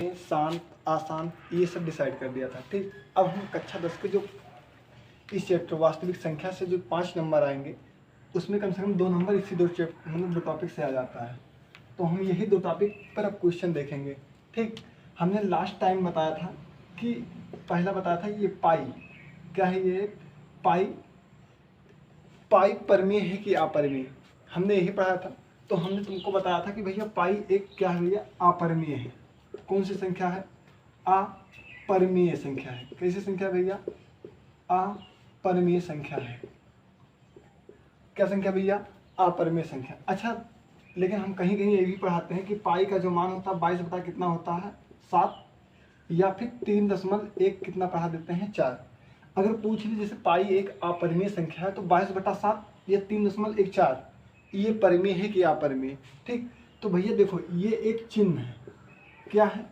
शांत, आसान, ये सब डिसाइड कर दिया था। ठीक, अब हम कक्षा 10 के जो इस चैप्टर वास्तविक संख्या से जो 5 नंबर आएंगे, उसमें कम से कम 2 नंबर इसी दो चैप्टर मतलब 2 टॉपिक से आ जाता है। तो हम यही 2 टॉपिक पर अब क्वेश्चन देखेंगे। ठीक, हमने लास्ट टाइम बताया था कि पहला बताया था ये पाई क्या है, ये पाई पाई परमीय है कि अपरिमेय, हमने यही पढ़ा था। तो हमने तुमको बताया था कि भैया पाई एक क्या है भैया, अपरिमेय है। कौन सी संख्या है, अपरिमेय संख्या है। कैसी संख्या है भैया, अपरिमेय संख्या है। क्या संख्या भैया, अपरिमेय संख्या। अच्छा, लेकिन हम कहीं कहीं ये भी पढ़ाते हैं कि पाई का जो मान होता है 22 बटा कितना होता है, 7, या फिर 3.1 कितना पढ़ा देते हैं, 4। अगर पूछ ली जैसे पाई एक अपरिमेय संख्या है तो 22/7 या 3.14 ये परिमेय है कि अपरिमेय। ठीक, तो भैया देखो ये एक चिन्ह है, क्या है,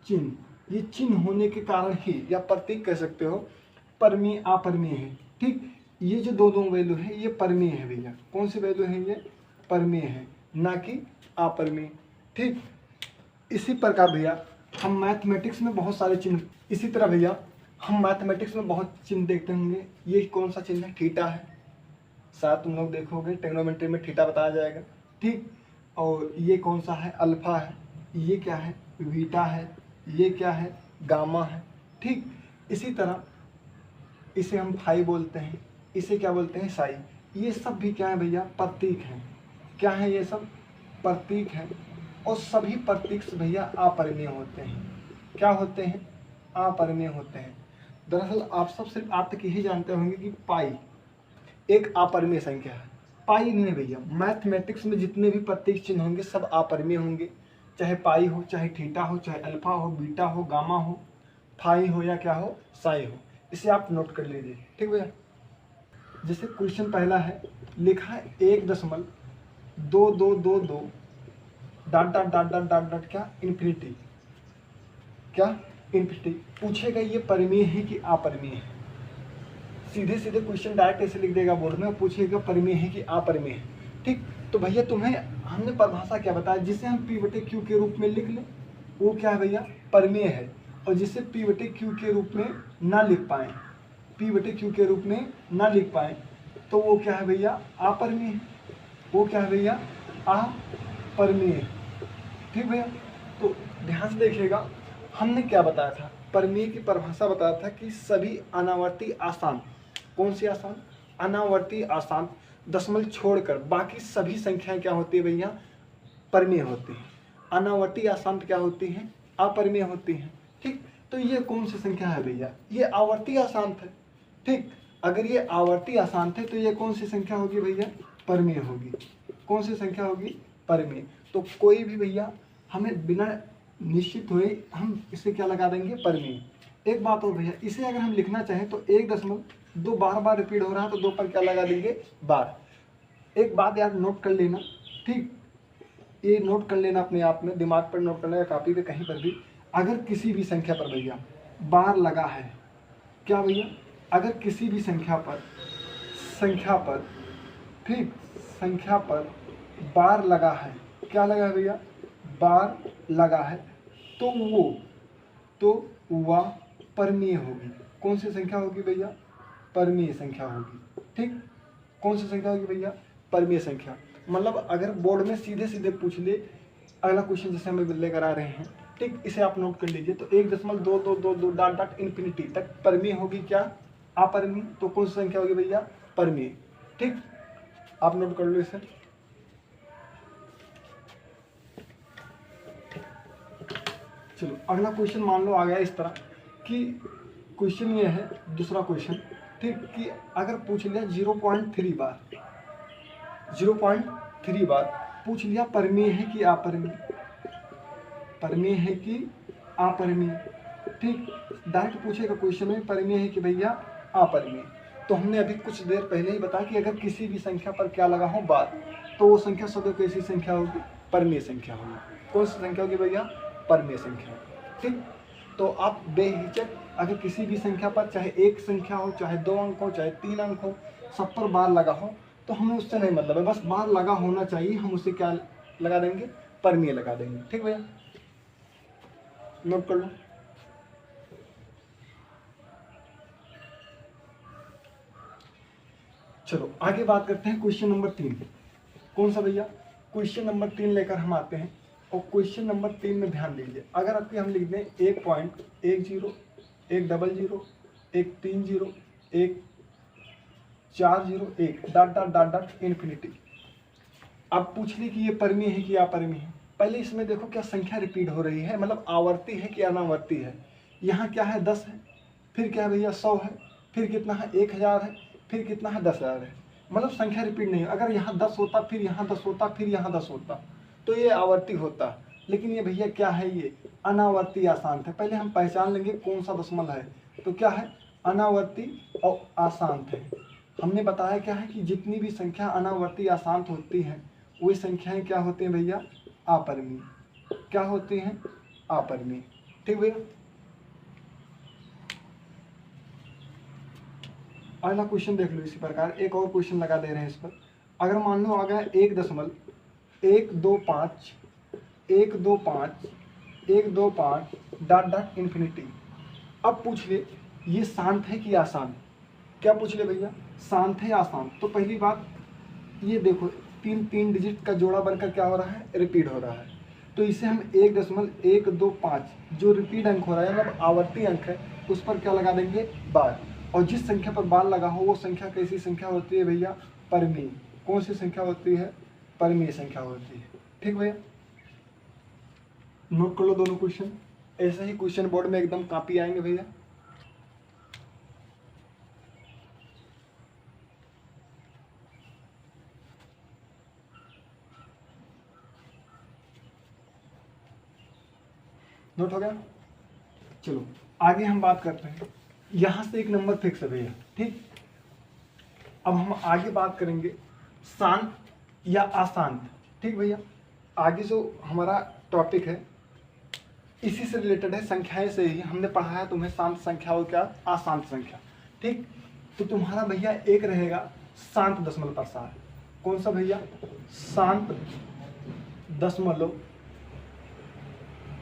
चिन्ह। ये चिन्ह होने के कारण ही, या प्रतीक कह सकते हो, परिमेय अपरिमेय है। ठीक, ये जो दो वैल्यू है ये परिमेय है भैया। कौन सी वैल्यू है, ये परिमेय है, ना कि अपरिमेय। ठीक, इसी प्रकार भैया हम मैथमेटिक्स में बहुत सारे चिन्ह, इसी तरह भैया हम मैथमेटिक्स में बहुत चिन्ह देखते होंगे। ये कौन सा चिन्ह है, थीटा है, शायद तुम लोग देखोगे ट्रिग्नोमेट्री में थीटा बताया जाएगा। ठीक, और ये कौन सा है, अल्फा है, ये क्या है, बीटा है, ये क्या है, गामा है। ठीक, इसी तरह इसे हम फाई बोलते हैं, इसे क्या बोलते हैं, साई। ये सब भी क्या है भैया, प्रतीक हैं। क्या है, ये सब प्रतीक हैं। और सभी प्रतीक से भैया अपरिमेय होते हैं। क्या होते हैं, अपरिमेय होते हैं। दरअसल आप सब सिर्फ आप तक यही जानते होंगे कि पाई एक अपरिमेय संख्या है। पाई नहीं भैया, मैथमेटिक्स में जितने भी प्रतीक चिन्ह होंगे सब अपरिमेय होंगे। चाहे पाई हो, चाहे थीटा हो, चाहे अल्फा हो, बीटा हो, गामा हो, फाई हो, या क्या हो, साई हो। इसे आप नोट कर लीजिए। ठीक भैया, जैसे क्वेश्चन पहला है, लिखा है 1.2222 dot dot dot dot dot dot क्या, इन्फिनिटी। क्या, इन्फिनिटी। पूछेगा ये परिमेय है कि अपरिमेय है। सीधे सीधे क्वेश्चन डायरेक्ट ऐसे लिख देगा बोर्ड में और पूछेगा परिमेय है कि अपरिमेय है। ठीक, तो भैया तुम्हें हमने परिभाषा क्या बताया, जिसे हम P/Q के रूप में लिख लें वो क्या है भैया, परिमेय है। और जिसे P/Q के रूप में ना लिख पाए, P/Q के रूप में ना लिख पाए, तो वो क्या है भैया, अपरिमेय है। वो क्या है भैया, अपरिमेय। ठीक भैया, तो ध्यान से देखिएगा हमने क्या बताया था, परिमेय की परिभाषा बताया था कि सभी अनावर्ती आसान, कौन सी आसान, अनावर्ती आसान, दशमलव छोड़कर बाकी सभी संख्याएं क्या होती है भैया, परिमेय होती हैं। अनावर्ती आसान क्या होती हैं, अपरिमेय होती हैं। ठीक, तो ये कौन सी संख्या है भैया, ये आवर्ती आसान है। ठीक, अगर ये आवर्ती आसान थे तो ये कौन सी संख्या होगी भैया, परिमेय होगी। कौन सी संख्या होगी, परिमेय। तो कोई भी भैया हमें बिना निश्चित हुए हम इसे क्या लगा देंगे, परिमेय। एक बात हो भैया, इसे अगर हम लिखना चाहें तो 1.2 बार बार रिपीट हो रहा है तो 2 पर क्या लगा देंगे, बार। एक बात यार नोट कर लेना। ठीक, ये नोट कर लेना अपने आप में, दिमाग पर नोट करना या कापी पे कहीं पर भी। अगर किसी भी संख्या पर भैया बार लगा है, क्या भैया, अगर किसी भी संख्या पर ठीक, संख्या पर बार लगा है, क्या लगा है भैया, बार लगा है, तो वह परिमेय होगी। कौन सी संख्या होगी भैया, परिमेय संख्या होगी। ठीक, कौन सी संख्या होगी भैया, परिमेय संख्या। मतलब अगर बोर्ड में सीधे सीधे पूछ ले, अगला क्वेश्चन जैसे हमें लेकर आ रहे हैं, ठीक, इसे आप नोट कर लीजिए। तो 1.2222 डॉट डॉट इन्फिनिटी तक परिमेय होगी क्या, अपरिमेय। तो कौन सी संख्या होगी भैया, परिमेय। ठीक, आप नोट कर लो इसे। चलो अगला क्वेश्चन मान लो आ गया इस तरह कि क्वेश्चन ये है, दूसरा क्वेश्चन, ठीक, कि अगर पूछ लिया 0.3 बार पूछ लिया परिमेय है कि अपरिमेय, परिमेय है कि अपरिमेय। ठीक, डायरेक्ट पूछेगा क्वेश्चन में परिमेय है कि भैया अपरिमेय। तो हमने अभी कुछ देर पहले ही बताया कि अगर किसी भी संख्या पर क्या लगा हो बार, तो वो संख्या सदैव कैसी संख्या होगी, परिमेय संख्या होगी। कौन सी संख्या होगी भैया, परिमेय संख्या। ठीक, तो आप बेहिचक अगर किसी भी संख्या पर, चाहे एक संख्या हो, चाहे 2 अंक हो, चाहे 3 अंक हो, सब पर बार लगा हो, तो हमें उससे नहीं मतलब है, बस बार लगा होना चाहिए, हम उसे क्या लगा देंगे, परिमेय लगा देंगे। ठीक भैया, नोट कर लो। चलो आगे बात करते हैं क्वेश्चन नंबर 3। कौन सा भैया? क्वेश्चन नंबर 3 लेकर हम आते हैं। और क्वेश्चन नंबर 3 में ध्यान दीजिए, अगर आपके हम लिख दें 1.10 100 130 1401 dot dot dot dot infinity. अब पूछ ली कि ये परिमेय है कि अपरिमेय है। पहले इसमें देखो क्या संख्या रिपीट हो रही है, मतलब आवर्ती है कि अनावर्ती है। यहाँ क्या है 10 है, फिर क्या है भैया 100 है, फिर कितना है 1000 है, फिर कितना है 10,000 है। मतलब संख्या रिपीट नहीं है। अगर यहाँ 10 होता, फिर यहाँ 10 होता, फिर यहाँ 10 होता, तो ये आवर्ती होता। लेकिन ये भैया क्या है, ये अनावर्ती आशांत है। पहले हम पहचान लेंगे कौन सा दशमलव है। तो क्या है, अनावर्ती और आशांत है। हमने बताया क्या है कि जितनी भी संख्या अनावर्ती आशांत होती है वही संख्याएं क्या होती हैं भैया, अपरिमेय। क्या होती हैं, अपरिमेय। ठीक भैया। अगला क्वेश्चन देख लो इसी प्रकार। एक और क्वेश्चन लगा दे रहे हैं इस पर। अगर मान लो आ गया 1.125 डॉट डॉट इन्फिनिटी। अब पूछ ले ये शांत है कि आसान। क्या पूछ ले भैया, शांत है आसान। तो पहली बात ये देखो, तीन डिजिट का जोड़ा बनकर क्या हो रहा है, रिपीट हो रहा है। तो इसे हम 1.125 जो रिपीट अंक हो रहा है, मतलब आवर्ती अंक है, उस पर क्या लगा देंगे, बार। और जिस संख्या पर बार लगा हो वो संख्या कैसी संख्या होती है भैया, परिमेय। कौन सी संख्या होती है, परिमेय संख्या होती है। ठीक भैया, नोट कर लो दोनों क्वेश्चन। ऐसे ही क्वेश्चन बोर्ड में एकदम कॉपी आएंगे भैया। नोट हो गया। चलो आगे हम बात करते हैं। यहां से एक नंबर फिक्स है भैया। ठीक, अब हम आगे बात करेंगे शांत या अशांत। ठीक भैया, आगे जो हमारा टॉपिक है इसी से रिलेटेड है, संख्याएं से ही। हमने पढ़ा है तुम्हें शांत संख्या और क्या अशांत संख्या। ठीक, तो तुम्हारा भैया एक रहेगा शांत दशमलव प्रसार। कौन सा भैया, शांत दशमलव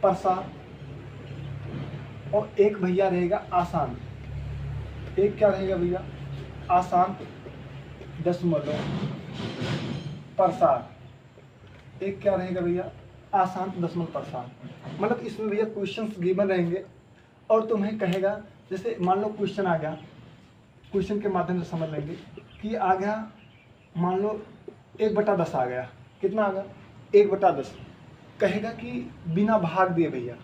प्रसार। और एक भैया रहेगा आशांत। एक क्या रहेगा भैया, आशांत दशमलव प्रसार। एक क्या रहेगा भैया, आशांत दशमलव प्रसार। मतलब इसमें भैया क्वेश्चंस गिवन रहेंगे और तुम्हें कहेगा, जैसे मान लो क्वेश्चन आ गया, क्वेश्चन के माध्यम से समझ लेंगे कि आ गया, मान लो 1/10 आ गया। कितना आ गया, 1/10। कहेगा कि बिना भाग दिए भैया,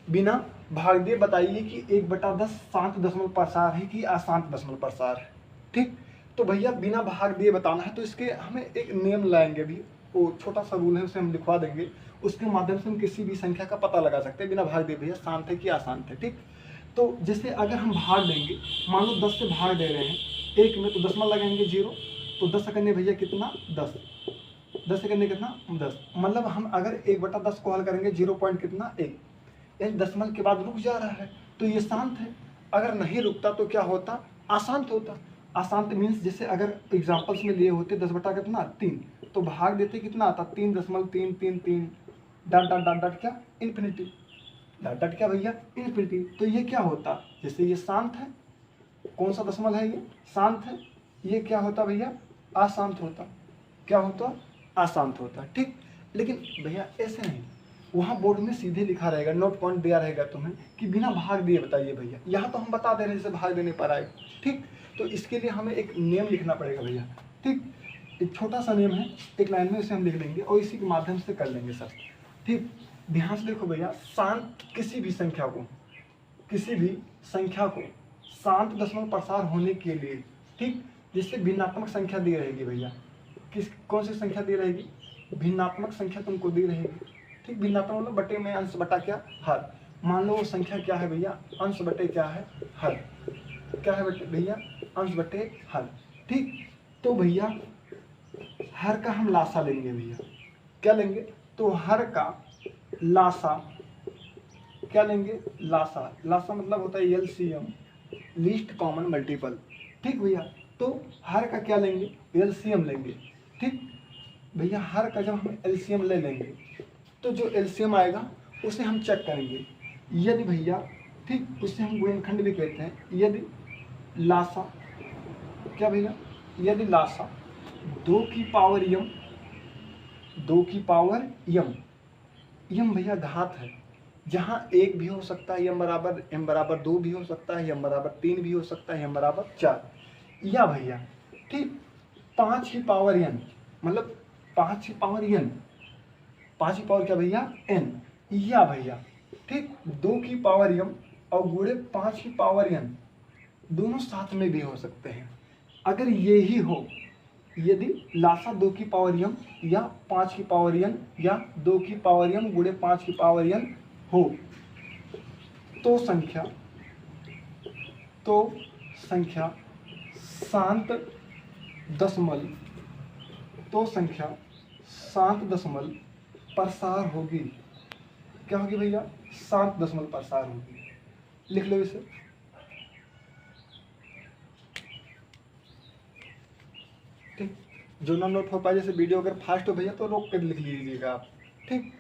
बिना भाग दिए बताइए कि 1/10 शांत दशमलव प्रसार है कि अशांत दशमलव प्रसार है। ठीक, तो भैया बिना भाग दिए बताना है, तो इसके हमें एक नियम लाएंगे भी। वो छोटा सा रूल है, उसे हम लिखवा देंगे। उसके माध्यम से हम किसी भी संख्या का पता लगा सकते हैं बिना भाग दिए भैया शांत है कि अशांत है। ठीक, तो जैसे अगर हम भाग देंगे, मान लो 10 से भाग दे रहे हैं एक में, तो दशमलव लगाएंगे 0। तो 10 सेकंड भैया कितना, 10। 10 सेकंड कितना, 10। मतलब हम अगर 1/10 को हल करेंगे 0 पॉइंट कितना, 1। यानी दशमलव के बाद रुक जा रहा है, तो ये शांत है। अगर नहीं रुकता तो क्या होता, अशांत होता। अशांत मीन्स जैसे अगर एग्जाम्पल्स में लिए होते 10 बटा कितना 3, तो भाग देते कितना आता, 3.333 डॉट डॉट डॉट डॉट क्या, इन्फिनिटी। डॉट डॉट क्या भैया, इन्फिनिटी। तो ये क्या होता, जैसे ये शांत है, कौन सा दशमलव है ये, शांत है। ये क्या होता भैया, अशांत होता। क्या होता, अशांत होता। ठीक, लेकिन भैया ऐसे नहीं, वहाँ बोर्ड में सीधे लिखा रहेगा, नोट पॉइंट दिया रहेगा तुम्हें कि बिना भाग दिए बताइए भैया। यहाँ तो हम बता दे रहे हैं जैसे भाग देने पर आए। ठीक, तो इसके लिए हमें एक नियम लिखना पड़ेगा भैया। ठीक, एक छोटा सा नियम है, एक लाइन में उसे हम लिख लेंगे और इसी के माध्यम से कर लेंगे सर। ठीक, ध्यान से देखो भैया, शांत किसी भी संख्या को, किसी भी संख्या को शांत दशमलव प्रसार होने के लिए, ठीक, जिससे भिन्नात्मक संख्या दी रहेगी भैया। कौन सी संख्या दी रहेगी, भिन्नात्मक संख्या तुमको दी रहेगी। ठीक, भिन्नात्मक मतलब बटे में अंश बटा क्या, हर। मान लो वो संख्या क्या है भैया, अंश बटे क्या है, हर। क्या है बटे भैया, अंश बटे हर। ठीक, तो भैया हर का हम लासा लेंगे भैया। क्या लेंगे, तो हर का लासा क्या लेंगे, लासा। लासा मतलब होता है एलसीएम, लीस्ट कॉमन मल्टीपल। ठीक भैया, तो हर का क्या लेंगे, एलसीएम लेंगे। ठीक भैया, हर का जब हम एलसीएम ले लेंगे तो जो एलसीएम आएगा उसे हम चेक करेंगे यदि भैया, ठीक, उससे हम गुणनखंड भी कहते हैं। यदि लासा, क्या भैया, यदि लासा 2 की पावर यम, 2 की पावर यम, यम भैया घात है, जहाँ 1 भी हो सकता है यम बराबर 2 भी हो सकता है, यम बराबर 3 भी हो सकता है, यम बराबर 4, या भैया ठीक 5 की पावर n, मतलब 5 की पावर n, 5 की पावर क्या भैया n, या भैया ठीक 2 की पावर m और गुणे 5 की पावर n, दोनों साथ में भी हो सकते हैं। अगर ये ही हो, यदि लासा 2 की पावर m या 5 की पावर n या 2 की पावर m गुणे 5 की पावर n हो, तो संख्या शांत दशमल प्रसार होगी। क्या होगी भैया, शांत दशमल प्रसार होगी। लिख लो इसे। ठीक, जो ना नोट हो पाए, जैसे वीडियो अगर फास्ट हो भैया तो रोक कर लिख लीजिएगा आप। ठीक,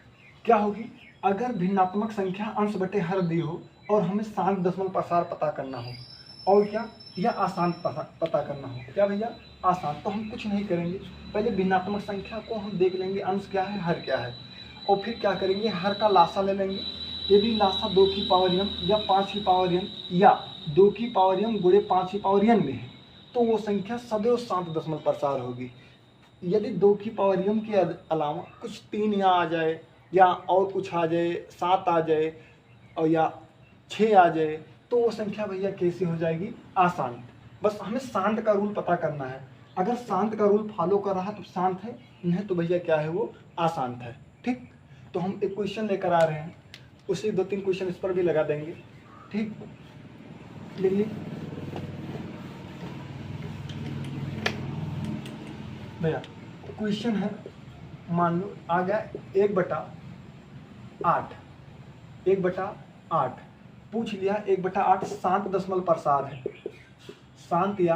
क्या होगी, अगर भिन्नात्मक संख्या अंश बटे हर दी हो और हमें शांत दशमल प्रसार पता करना हो, और क्या, या आसान पता करना हो, क्या भैया आसान, तो हम कुछ नहीं करेंगे, पहले भिन्नात्मक संख्या को हम देख लेंगे अंश क्या है हर क्या है, और फिर क्या करेंगे, हर का लासा ले लेंगे। यदि लासा 2 की पावर m या 5 की पावर n या 2 की पावर m गुणे 5 की पावर n में है, तो वो संख्या सदैव शांत दशमल प्रसार होगी। यदि 2 की पावर m के अलावा कुछ 3 यहाँ आ जाए, या और कुछ आ जाए, 7 आ जाए, और या 6 आ जाए, तो वो संख्या भैया कैसी हो जाएगी, आशांत। बस हमें शांत का रूल पता करना है। अगर शांत का रूल फॉलो कर रहा है तो शांत है, नहीं तो भैया क्या है, वो अशांत है। ठीक, तो हम एक क्वेश्चन लेकर आ रहे हैं, उसी 2-3 क्वेश्चन इस पर भी लगा देंगे। ठीक, लिखिए भैया, क्वेश्चन है, मान लो आ गया 1/8, 1/8 पूछ लिया, 1/8 शांत दशमल प्रसार है, शांत या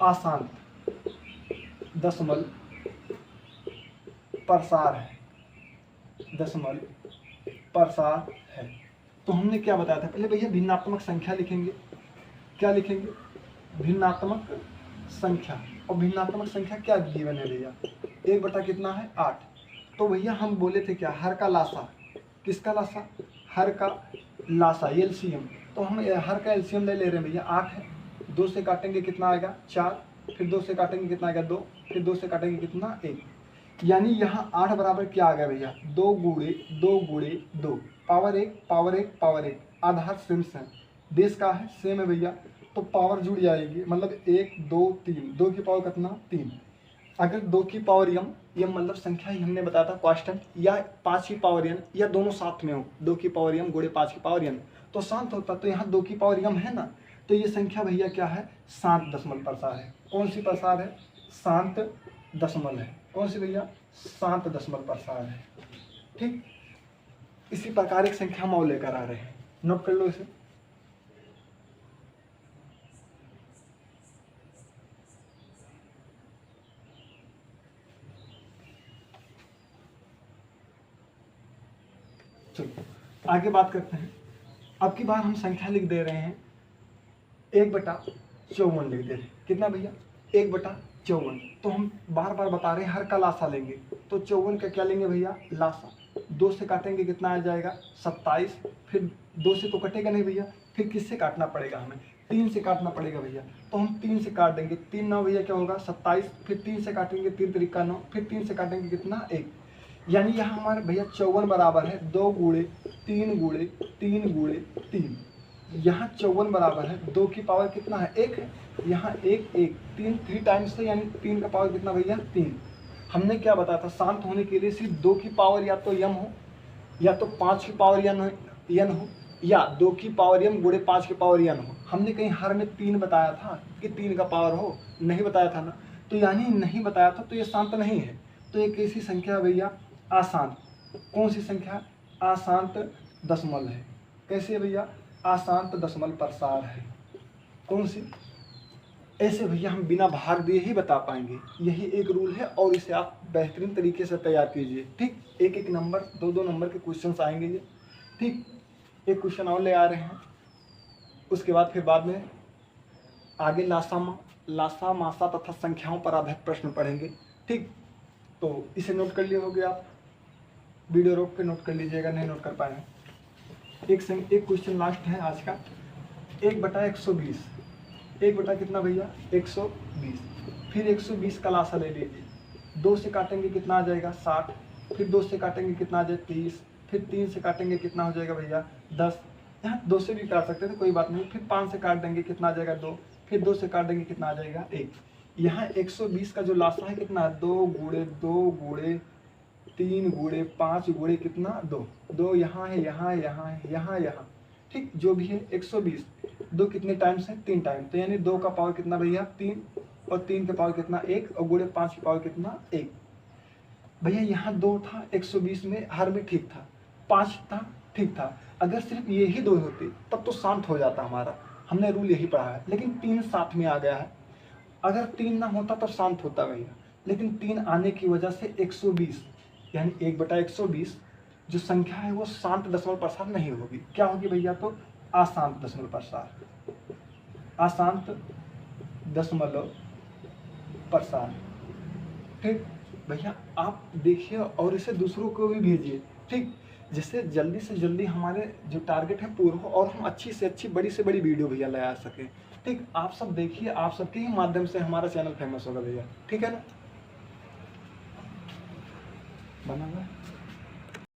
अशांत दशमल प्रसार है, दशमल प्रसार है। तो हमने क्या बताया था, पहले भैया भिन्नात्मक संख्या लिखेंगे। क्या लिखेंगे, भिन्नात्मक संख्या, और भिन्नात्मक संख्या क्या गिवन है भैया, 1 कितना है 8। तो भैया हम बोले थे क्या, हर का लासा, किसका लासा, हर का लासा एलसीएम, तो हम हर का एलसीएम ले रहे हैं भैया, 8 है, 2 से काटेंगे कितना आएगा 4, फिर 2 से काटेंगे कितना आएगा 2, फिर 2 से काटेंगे कितना 1, यानी यहाँ 8 बराबर क्या आ गया भैया, 2 गुणे 2 पावर 1 पावर 1 पावर 1, आधार सेम, बेस का है सेम है भैया, तो पावर जुड़ जाएगी, मतलब 1 2 3, 2 की पावर कितना 3। अगर 2 की पावर यम मतलब संख्या ही हमने बताया था कांस्टेंट, या 5 की पावर n, या दोनों साथ में हो, 2 की पावर m गुणे 5 की पावर n, तो शांत होता। तो यहाँ 2 की पावर m है ना, तो ये संख्या भैया क्या है, शांत दशमल प्रसार है। कौन सी प्रसार है, शांत दशमल है। कौन सी भैया, शांत दशमल प्रसार है। ठीक, इसी प्रकार एक संख्या हम और लेकर आ रहे हैं, नोट कर लो इसे। चलो आगे बात करते हैं। अब की बार हम संख्या लिख दे रहे हैं 1/54 लिख दे रहे हैं। कितना भैया, 1/54। तो हम बार बार बता रहे हैं हर का लासा लेंगे, तो 54 का क्या लेंगे भैया, लासा। 2 से काटेंगे कितना आ जाएगा 27, फिर 2 से तो कटेगा नहीं भैया, फिर किससे काटना पड़ेगा, हमें 3 से काटना पड़ेगा भैया। तो हम 3 से काट देंगे, 3 9 भैया क्या होगा 27, फिर 3 से काटेंगे 3 3 9, फिर 3 से काटेंगे कितना 1, यानी यहाँ हमारे भैया 54 बराबर है 2 गुणे 3 गुणे 3 गुणे 3। यहाँ 54 बराबर है 2 की पावर कितना है 1 है, यहाँ 1 1 3 टाइम्स है, यानी 3 का पावर कितना भैया 3। हमने क्या बताया था, शांत होने के लिए सिर्फ 2 की पावर या तो यम हो, या तो 5 की पावर यन हो, या 2 की पावर यम गुणे 5 की पावर यन हो। हमने कहीं हर में 3 बताया था कि 3 का पावर हो, नहीं बताया था ना, तो यानी नहीं बताया था, तो ये शांत नहीं है। तो एक ऐसी संख्या भैया अशांत, कौन सी संख्या, अशांत दशमल है। कैसे भैया, अशांत दशमल प्रसार है। कौन सी, ऐसे भैया हम बिना भाग दिए ही बता पाएंगे, यही एक रूल है, और इसे आप बेहतरीन तरीके से तैयार कीजिए। ठीक, एक एक नंबर 2 2 नंबर के क्वेश्चंस आएंगे ये। ठीक, एक क्वेश्चन और ले आ रहे हैं, उसके बाद फिर बाद में आगे लासा मासा तथा संख्याओं पर आधारित प्रश्न पढ़ेंगे। ठीक, तो इसे नोट कर लिए होगे आप, वीडियो रोक के नोट कर लीजिएगा, नहीं नोट कर पाए। एक क्वेश्चन लास्ट है आज का, 1/120, 1 कितना भैया 120, फिर 120 का लासा ले लीजिए, 2 से काटेंगे कितना आ जाएगा 60, फिर 2 से काटेंगे कितना आ जाएगा 30, फिर 3 से काटेंगे कितना हो जाएगा भैया 10, यहाँ 2 से भी काट सकते थे कोई बात नहीं, फिर 5 से काट देंगे कितना आ जाएगा 2, फिर 2 से काट देंगे कितना आ जाएगा 1। यहाँ 120 का जो लासा है कितना 2 गुणे 2 गुणे 3 गुणे 5 गुणे कितना 2, 2 यहाँ है, यहाँ है, यहाँ है, यहाँ यहाँ, ठीक, जो भी है 120, 2 कितने टाइम्स है 3 टाइम, तो यानी 2 का पावर कितना भैया 3, और 3 का पावर कितना 1, और गुणे 5 की पावर कितना 1। भैया यहाँ 2 था 120 में, हर में ठीक था, 5 था ठीक था, अगर सिर्फ ये ही 2 होते तब तो शांत हो जाता हमारा, हमने रूल यही पढ़ा है, लेकिन 3 साथ में आ गया है, अगर 3 ना होता तो शांत होता भैया, लेकिन 3 आने की वजह से 120 यानी 1/120 जो संख्या है वो शांत दशमलव प्रसार नहीं होगी, क्या होगी भैया, तो अशांत दशमलव प्रसार, अशांत दशमलव प्रसार। ठीक भैया, आप देखिए और इसे दूसरों को भी भेजिए, ठीक, जिससे जल्दी से जल्दी हमारे जो टारगेट है पूरा हो और हम अच्छी से अच्छी बड़ी से बड़ी वीडियो भैया लगा सकें। ठीक, आप सब देखिए, आप सबके ही माध्यम से हमारा चैनल फेमस होगा भैया, ठीक है ना, बना